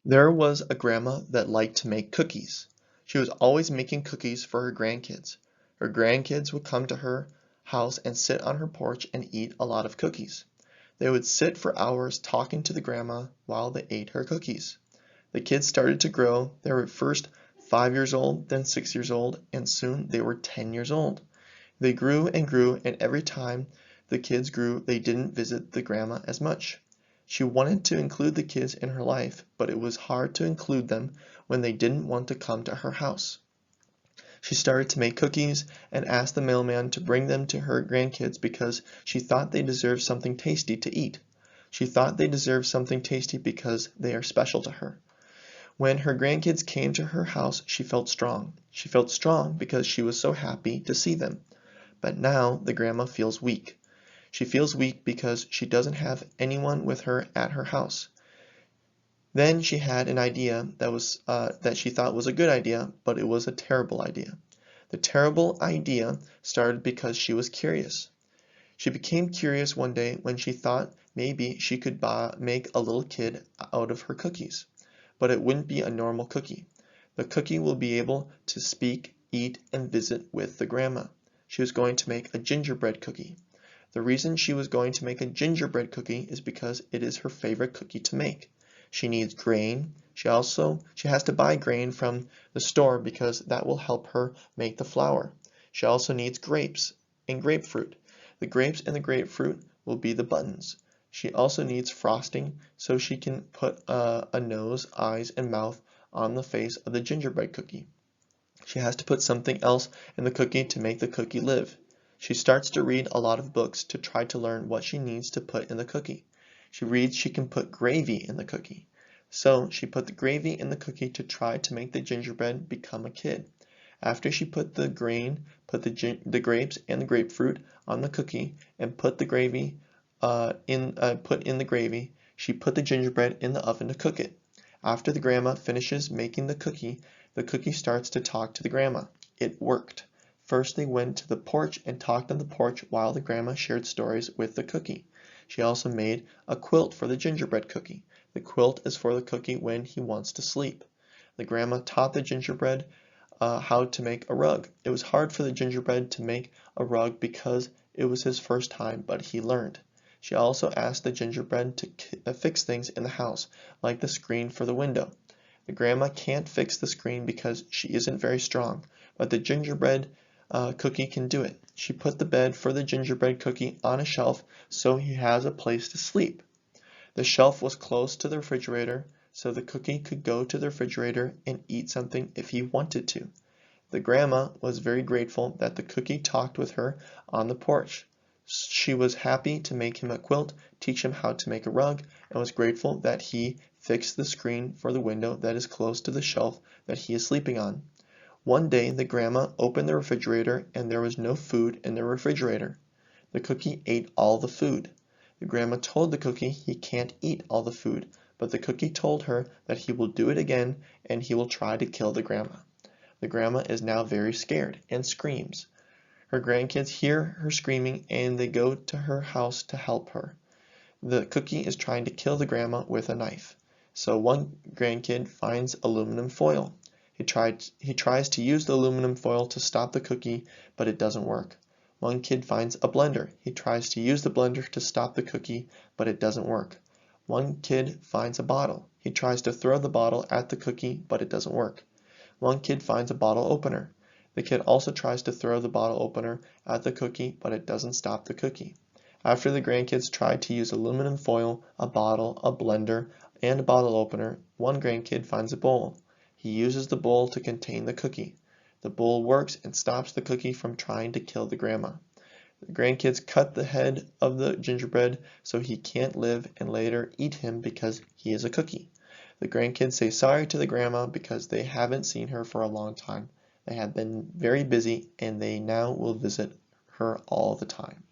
There was a grandma that liked to make cookies. She was always making cookies for her grandkids. Her grandkids would come to her house and sit on her porch and eat a lot of cookies. They would sit for hours talking to the grandma while they ate her cookies. The kids started to grow. They were first 5 years old, then 6 years old, and soon they were 10 years old. They grew and grew, and every time the kids grew, they didn't visit the grandma as much. She wanted to include the kids in her life, but it was hard to include them when they didn't want to come to her house. She started to make cookies and asked the mailman to bring them to her grandkids because she thought they deserved something tasty to eat. She thought they deserved something tasty because they are special to her. When her grandkids came to her house, she felt strong. She felt strong because she was so happy to see them. But now the grandma feels weak. She feels weak because she doesn't have anyone with her at her house. Then she had an idea that she thought was a good idea, but it was a terrible idea. The terrible idea started because she was curious. She became curious one day when she thought maybe she could make a little kid out of her cookies. But it wouldn't be a normal cookie. The cookie will be able to speak, eat, and visit with the grandma. She was going to make a gingerbread cookie. The reason she was going to make a gingerbread cookie is because it is her favorite cookie to make. She needs grain. She has to buy grain from the store because that will help her make the flour. She also needs grapes and grapefruit. The grapes and the grapefruit will be the buttons. She also needs frosting so she can put a nose, eyes, and mouth on the face of the gingerbread cookie. She has to put something else in the cookie to make the cookie live. She starts to read a lot of books to try to learn what she needs to put in the cookie. She reads she can put gravy in the cookie. So she put the gravy in the cookie to try to make the gingerbread become a kid. After she put the grain, put the grapes and the grapefruit on the cookie and put the gravy put in the gravy, she put the gingerbread in the oven to cook it. After the grandma finishes making the cookie starts to talk to the grandma. It worked. First they went to the porch and talked on the porch while the grandma shared stories with the cookie. She also made a quilt for the gingerbread cookie. The quilt is for the cookie when he wants to sleep. The grandma taught the gingerbread how to make a rug. It was hard for the gingerbread to make a rug because it was his first time, but he learned. She also asked the gingerbread to fix things in the house, like the screen for the window. The grandma can't fix the screen because she isn't very strong, but the gingerbread cookie can do it. She put the bed for the gingerbread cookie on a shelf so he has a place to sleep. The shelf was close to the refrigerator, so the cookie could go to the refrigerator and eat something if he wanted to. The grandma was very grateful that the cookie talked with her on the porch. She was happy to make him a quilt, teach him how to make a rug, and was grateful that he fixed the screen for the window that is close to the shelf that he is sleeping on. One day the grandma opened the refrigerator and there was no food in the refrigerator. The cookie ate all the food. The grandma told the cookie he can't eat all the food, but the cookie told her that he will do it again and he will try to kill the grandma. The grandma is now very scared and screams. Her grandkids hear her screaming and they go to her house to help her. The cookie is trying to kill the grandma with a knife. So one grandkid finds aluminum foil. He tries to use the aluminum foil to stop the cookie, but it doesn't work. One kid finds a blender. He tries to use the blender to stop the cookie, but it doesn't work. One kid finds a bottle. He tries to throw the bottle at the cookie, but it doesn't work. One kid finds a bottle opener. The kid also tries to throw the bottle opener at the cookie, but it doesn't stop the cookie. After the grandkids tried to use aluminum foil, a bottle, a blender, and a bottle opener, one grandkid finds a bowl. He uses the bowl to contain the cookie. The bowl works and stops the cookie from trying to kill the grandma. The grandkids cut the head of the gingerbread so he can't live and later eat him because he is a cookie. The grandkids say sorry to the grandma because they haven't seen her for a long time. They have been very busy and they now will visit her all the time.